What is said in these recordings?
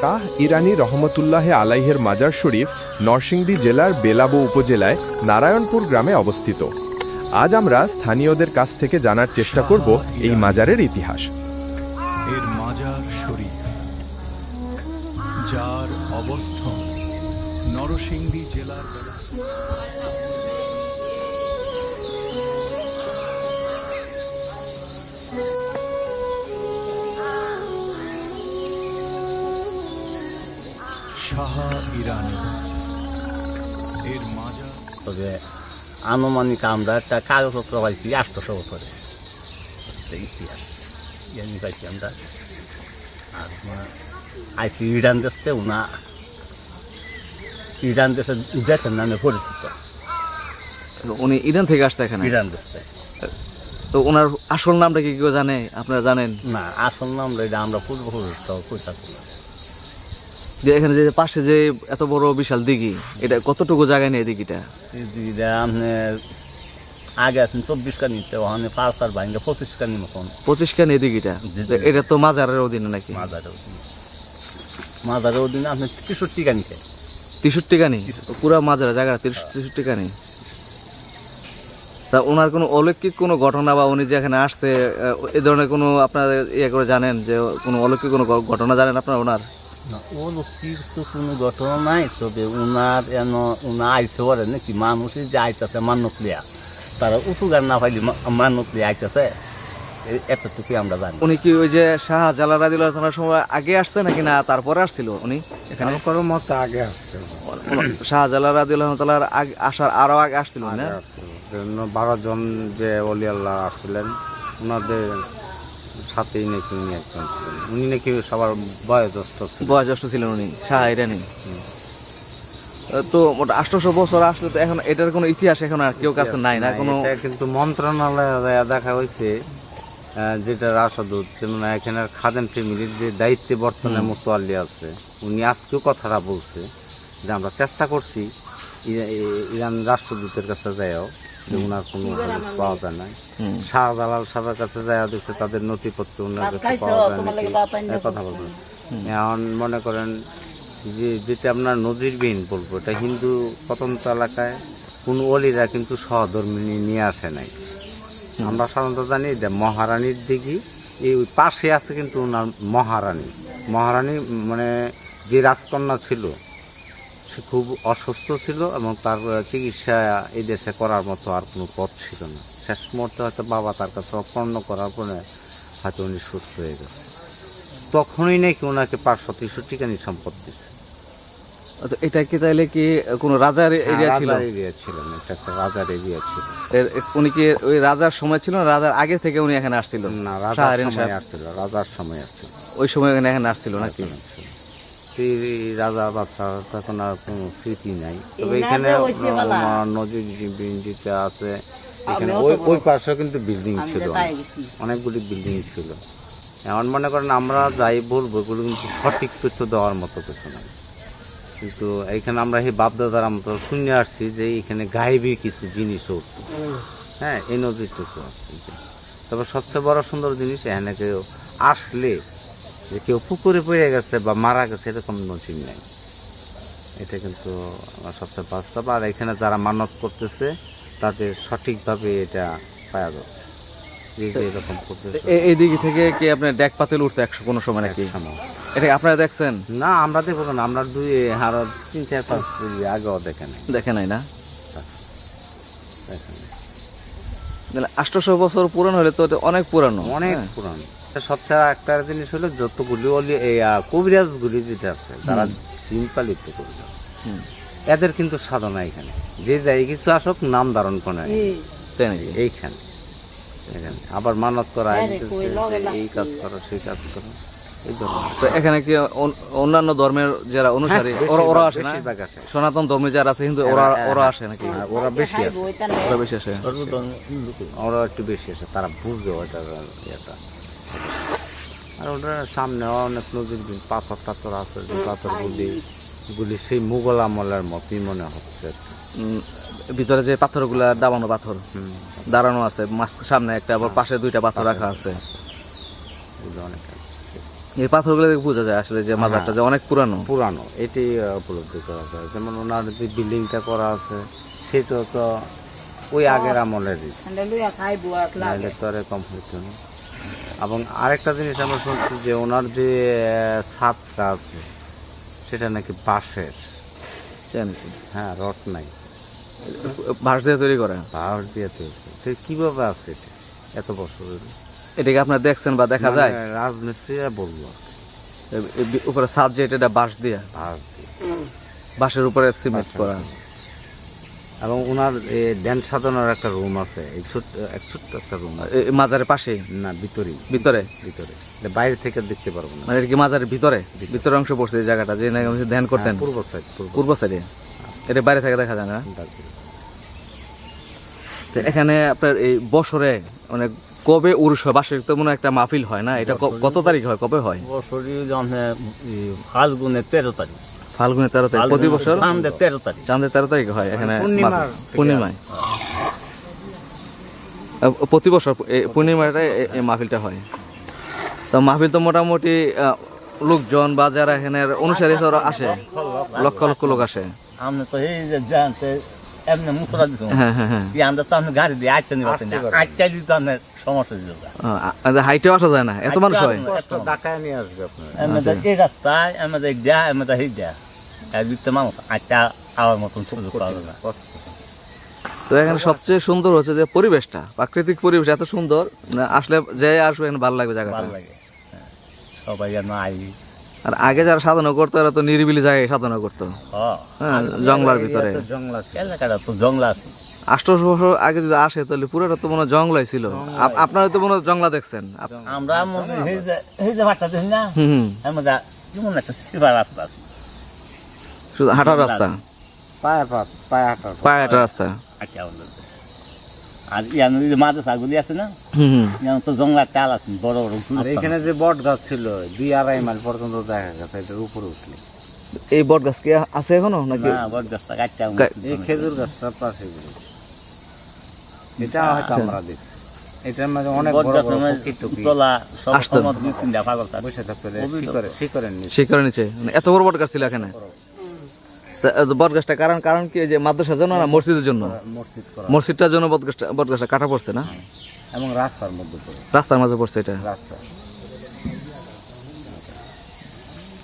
শাহ ইরানী রহমতুল্লাহ আলাইহের মাজার শরীফ নরসিংদী জেলার বেলাবো উপজেলায় নারায়ণপুর গ্রামে অবস্থিত। আজ আমরা স্থানীয়দের কাছ থেকে জানার চেষ্টা করব এই মাজারের ইতিহাস। এর মাজার শরীফ, যার অবস্থান নরসিংদী জেলার শাহ ইরানী এর মাজার। তবে আনুমানিক আমরা একটা কাগজপত্র পাইছি 800 বছরে ইতিহাস জানি পাইছি আমরা। আর আইসি ইরান দেশে ইরান দেশের দেশের নামে পরিচিত। উনি ইরান থেকে আসছে এখানে? ইরান দেশে। তো ওনার আসল নামটা কি কেউ জানে? আপনারা জানেন? না, আসল নাম এটা আমরা পূর্বপুরুষ পয়সা ছিল। যে এখানে যে পাশে যে এত বড় বিশাল দিঘি, এটা কতটুকু জায়গায় নেই দিঘিটা? এই দিঘিটা আপনার আগে আছেন 24 কানিতে, ওখানে 5 ভাঙলে 25 কানি মতন। 25 কানি দিঘিটা? এটা তো মাজারের অধীনে নাকি? মাজারের অধীনে আপনার 63 কানিতে। 63 কানি? পুরা মাজারের জায়গা 63 কানি। তা ওনার কোনো অলৌকিক কোনো ঘটনা বা উনি যে এখানে আসছে এ ধরনের কোনো আপনারা ইয়ে করে জানেন যে কোনো অলৌকিক কোনো ঘটনা জানেন আপনারা ওনার? অলৌকিক তো কোনো ঘটনা নাই, তবে উনার আইসে পারে নাকি মানুষের যে আইতেছে মান্যত লিয়া, তারা উঁচুগার না পাইলে মান্যত লিয়া আইতেছে, এতটুকুই আমরা জানি। উনি কি ওই যে শাহ জালাল রাদিয়াল্লাহু তাআলার সময় আগে আসছে নাকি না তারপরে আসছিল উনি এখানে? কোনো মতে আগে আসছে। শাহ জালাল রাদিয়াল্লাহু তাআলার আগে আসার আরো আগে আসছিল না? 12 জন যে ওলি আল্লাহ আসছিলেন ওনাদের সাথেই নাকি উনি একজন ছিলেন। উনি নাকি সবার বয়োজ্যেষ্ঠ ছিলেন উনি, শাহ ইরানী। তো মোট 800 বছর আসলে তো এখন এটার কোনো ইতিহাস এখন আর কেউ কাছে নাই না কোনো? কিন্তু মন্ত্রণালয়ে দেখা হয়েছে যেটা রাষ্ট্রদূত, যেমন এখানের খাদেম ফ্যামিলির যে দায়িত্বে বর্তমানে মুতোয়াল্লি আছে, উনি আজকেও কথাটা বলছে যে আমরা চেষ্টা করছি ইরান রাষ্ট্রদূতের কাছে যাইও, যে ওনার কোনো পাওয়া যায় না। শাহজালাল সাহেবের কাছে যাইয়া দেখছে তাদের নথিপত্র ওনার কাছে পাওয়া যায় নাকি কথা বলবেন। এখন মনে করেন যে যেটা আপনার নজিরবিহীন বলবো, এটা হিন্দু প্রত্যন্ত এলাকায় কোনো অলিরা কিন্তু সহধর্মী নিয়ে আসে নাই। আমরা সাধারণত জানি যে মহারানীর দিঘি এই পাশে আছে, কিন্তু ওনার মহারানী মানে যে রাজকন্যা ছিল সে খুব অসুস্থ ছিল এবং তার চিকিৎসা এই দেশে করার মতো আর কোনো পথ ছিল না। শেষ মুহূর্তে হয়তো বাবা তার কাছে অর্পণ করার পরে হয়তো উনি সুস্থ হয়ে গেছে। তখনই নাকি ওনাকে 563 কানি সম্পত্তি। এটা কি তাইলে কি কোনো রাজার এরিয়া ছিল? এরিয়া ছিল না, এটা একটা রাজার এরিয়া ছিল। উনি কি ওই রাজার সময় ছিল না রাজার আগে থেকে উনি এখানে আসছিল? না, রাজার সময় আসছিল। ওই সময় এখানে আসছিল নাকি? রাজা বাচ্চা তখন আর কোনো স্মৃতি নাই। তবে এখানে নজির যেটা আছে, এখানে ওই পাশেও কিন্তু বিল্ডিং ছিল, অনেকগুলি বিল্ডিং ছিল। এমন মনে করেন আমরা যাই বলবো এগুলো কিন্তু সঠিক তথ্য দেওয়ার মতো কিছু নাই। কিন্তু এইখানে আমরা এই বাপদাদার মতো শুনে আসছি যে এখানে গায়েবী কিছু জিনিসও উঠছে। হ্যাঁ, এই নজিরটুকু আসছে। তবে সবচেয়ে বড় সুন্দর জিনিস, এখানে কেউ আসলে যে কেউ পুকুরে পড়ে গেছে বা মারা গেছে এরকম নজির নেই। এটা কিন্তু আমার সবচেয়ে বাস্তব। আর এখানে যারা মানত করতেছে তাদের সঠিকভাবে এটা পাওয়া যাচ্ছে। এরকম করতেছে। এই দিক থেকে কি আপনার ডেক পাতিল উঠছে কোনো সময় নাকি? এটা আপনারা দেখছেন? না, আমরা দেখবো না। আমরা 3-4-5 আগেও দেখে নাই না। 800 বছর পুরানো হলে তো অনেক পুরানো। পুরানো। সবচেয়ে একটা জিনিস হলো যতগুলি কবিরাজগুলি যেটা আছে তারা জিন পালিত কবিরাজ, এদের কিন্তু সাধনা এখানে যে যাই কিছু আসক নাম ধারণ করে এইখানে আবার মানত করা, এই কাজ করো সেই কাজ করো। তো এখানে কি অন্যান্য ধর্মের যারা অনুসারী ওরা আসে না? সনাতন ধর্মে যারা আছে হিন্দু ওরা আসে নাকি? ওরা বেশি আসে। ওরা একটু বেশি আসে, তারা বুঝবে ওটা ইয়েটা। আর ওটার সামনে অনেক নদীর পাথর টাথর আছে, যে পাথরগুলি সেই মুঘল আমলের মতোই মনে হচ্ছে। ভিতরে যে পাথরগুলা দাবানো পাথর দাঁড়ানো আছে, সামনে একটা আবার পাশে 2টা পাথর রাখা আছে। এই পাথরগুলো দেখে বোঝা যায় আসলে যে মাজারটা যে অনেক পুরানো। পুরানো এটি উপলব্ধি করা যায়। যেমন ওনার যে বিল্ডিংটা করা আছে সেটাও তো ওই আগের আমলেরই, নাহলে তো আর কম হইতো না। এবং আরেকটা জিনিস আমরা শুনছি যে ওনার যে ছাদটা আছে সেটা নাকি বাঁশের, জানি হ্যাঁ, রড নাই, বাঁশ দিয়ে তৈরি করা। বাঁশ দিয়ে তৈরি। তো কিভাবে আছে এটা এত বছর ধরে? এটাকে আপনারা দেখছেন বা দেখা যায়? মানে রাজমিস্ত্রিরা বলবো উপরে ছাদ যে এটা বাঁশ দিয়ে, বাঁশ দিয়ে। বাঁশের উপরে সিমেন্ট করা। এবং ওনার ধ্যান সাধনার একটা রুম আছে, এই ছোট্ট একটা রুম আছে এই মাজারের পাশে না, ভিতরে ভিতরে এটা বাইরে থেকে দেখতে পারবো না। মানে এটা কি মাজারের ভিতরে ভিতরে অংশ পড়ছে এই জায়গাটা যে নাকি আপনি ধ্যান করতেন? পূর্ব সাইড, পূর্ব সাইডে। এটা বাইরে থেকে দেখা যায় না। তো এখানে আপনার এই বছরে মানে কবে উরুষ হয়? বার্ষিক তো মনে হয় একটা মাহফিল হয় না? এটা কত তারিখ হয়, কবে হয়? বছরই ফাল্গুনের 13 তারিখ। ফাল্গুনের 13 তারিখ প্রতি বছর? চাঁদের 13 তারিখ। চাঁদের 13 তারিখ হয় এখানে পূর্ণিমায়। প্রতি বছর পূর্ণিমাটায় এই মাহফিলটা হয়। তো মাহফিল তো মোটামুটি লোকজন বা যারা এখানে অনুসারী আসে, লক্ষ লক্ষ লোক আসে। আমরা তো এই যে জানতে এমনি মুখরা দিত, হ্যাঁ হ্যাঁ হ্যাঁ। আমরা তো আমি গাড়ি দিয়ে আসতে নিতে না, আটটা দিতে আমার সমস্যা দিত। হাইটেও আসা যায় না, এত মানুষ হয়। ঢাকায় নিয়ে আসবে আপনার। আমাদের এই রাস্তায় আমাদের দেয়া, আমাদের এই দেয়া এর ভিতরে মানুষ আটটা আওয়ার মতন সুযোগ পাওয়া যায় না। তো এখানে সবচেয়ে সুন্দর হচ্ছে যে পরিবেশটা, প্রাকৃতিক পরিবেশ এত সুন্দর, আসলে যে আসবে এখানে ভালো লাগবে জায়গাটা। ভালো লাগে, সবাই যেন আই। আর আগে যারা সাধনা করতো এরা তো নিরিবিলি জায়গায় সাধনা করতো, হ্যাঁ, জঙ্গলার ভিতরে। এলাকাটা তো জঙ্গল আছে। 800 বছর আগে যদি আসে তাহলে পুরোটা তো মনে হয় জঙ্গলাই ছিল। আপনারা তো মনে হয় জঙ্গলা দেখছেন। আমরা এই যে ভাটটা দেখি না, আমরা যেমন একটা সিবার রাস্তা আছে, শুধু হাঁটার রাস্তা, পায়ে হাঁটার রাস্তা। আচ্ছা, আর ইয়ান যে মাদ্রাসাগুলি আছে না, ইয়ান তো জঙ্গলার চাল আছে বড় বড়। আর এখানে যে বট গাছ ছিল 2-2.5 মাইল পর্যন্ত দেখা গেছে এটার উপরে উঠলে। এই বট গাছ কি আছে এখনো নাকি? না, বট গাছটা কাটতে এই খেজুর গাছটা পাশে, এটা হয়তো আমরা দেখছি। এটার মধ্যে অনেক বড় বড় টুকি তোলা সব সময় 2-3টা পাগল থাকে বসে থাকতে শিকড়ের নিচে। শিকড়ের নিচে মানে এত বড় বট গাছ ছিল এখানে। বট গাছটা কারণ কি যে মাদ্রাসার জন্য না মসজিদের জন্য? মসজিদ করা, মসজিদটার জন্য বট গাছটা কাটা পড়ছে না? এবং রাস্তার মধ্যে পড়ে, রাস্তার মাঝে পড়ছে এটা। রাস্তা।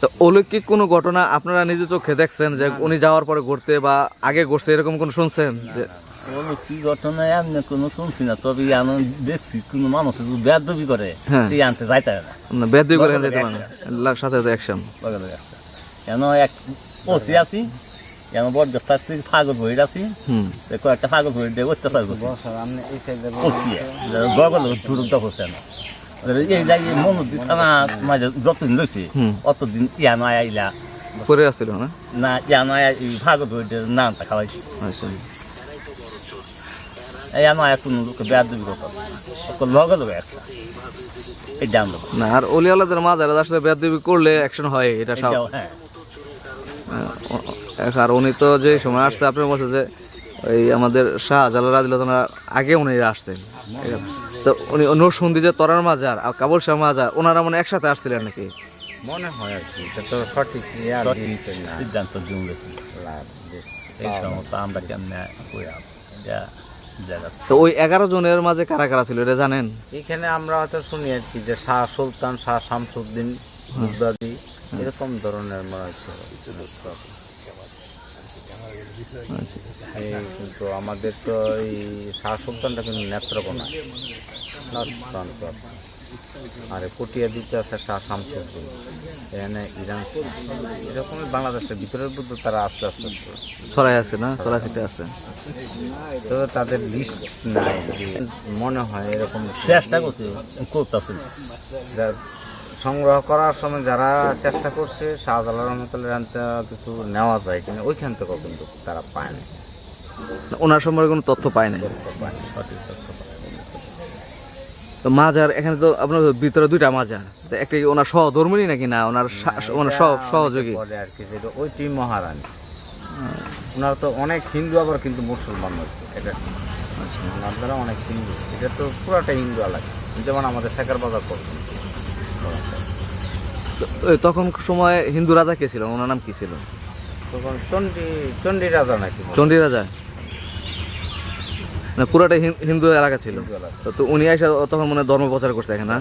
তো অলৌকিক কোনো ঘটনা আপনারা নিজে চোখে দেখছেন যে উনি যাওয়ার পরে ঘটতে বা আগে ঘটছে এরকম কোনো শুনছেন? যে বলো কি ঘটনা এমনি কোনো শুনছি না, তবে আমি দেখছি কোনো মানুষ যদি বেয়াদবি করে সেই আনতে যাইতে না, বেদবি করে যেতে মানে সাথে সাথে অ্যাকশন। কেন এক পচি আছি, কেন বড় গাছটা ফাগল ভরির আছি, কয়েকটা ফাগল ভরি দিয়ে অত্যাচার করছি, গগল দুরুদ্ধ করছে না। এই জায়গায় মনোদিত আমার মাঝে যতদিন রয়েছে অতদিন ইয়া নয় আইলা পরে আসছিল না, না ইয়া নয় ফাগল ভরি দিয়ে নামটা খাওয়াইছি। এই আমার কোনো লোক বেয়াদবি করতো লগে লগে একটা এই দাম না। আর অলিয়ালাদের মাঝে আসলে বেয়াদবি করলে অ্যাকশন হয়, এটা সব। হ্যাঁ, আর উনি তো যে সময় আসছে আপনার বলছে যে ওই আমাদের শাহজালাল রাদিয়াল্লাহু আগে উনি আসছেন, তো উনি নরসুন্দি যে তরার মাজার আর কাবুল শাহ মাজার ওনারা মানে একসাথে আসছিলেন নাকি? মনে হয় আর কি, এটা তো সঠিক সিদ্ধান্ত জুমলে এই সময় তো আমরা কেমনে তো ওই 11 জনের মাঝে কারা কারা ছিল এটা জানেন? এখানে আমরা হয়তো শুনি আর কি যে শাহ সুলতান, শাহ শামসুদ্দিন, মুগদাদি, এরকম ধরনের মনে হচ্ছে। কিন্তু আমাদের তো এই শাহ সুলতানটা কিন্তু নেত্রকোনা, আর পটিয়া দিতে আছে শাহ শামসুদ্দিন, এখানে ইরান, এরকমই বাংলাদেশের ভিতরের বুদ্ধ তারা আস্তে আস্তে ছড়াই আছে না, ছড়াইতে আছে। তো তাদের লিস্ট নাই, মনে হয় এরকম চেষ্টা করছে করতেছে সংগ্রহ করার সময় যারা চেষ্টা করছে শাহজালাল রহমতুল্লাহ কিছু নেওয়া যায় কিনা ওইখান থেকেও কিন্তু তারা পায় না, ওনার সম্পর্কে কোনো তথ্য পায় না। তো মাজার এখানে তো আপনার ভিতরে 2টা মাজার, একটা কি ওনার সহধর্মিনী নাকি না ওনার সহযোগী আর কি, যেটা ওইটি মহারানী। ওনার তো অনেক হিন্দু আবার কিন্তু মুসলমান হচ্ছে, এটা ওনার দ্বারা অনেক হিন্দু, এটা তো পুরাটা হিন্দু এলাকা, যেমন আমাদের শেখার বাজার করছে। ওই তখন সময় হিন্দু রাজা কে ছিল, ওনার নাম কি ছিল? তখন চণ্ডী রাজা নাকি চণ্ডী রাজা না, পুরাটাই হিন্দু এলাকা ছিল। তো উনি এসে তখন মনে হয় ধর্ম প্রচার করছে এখানে, না?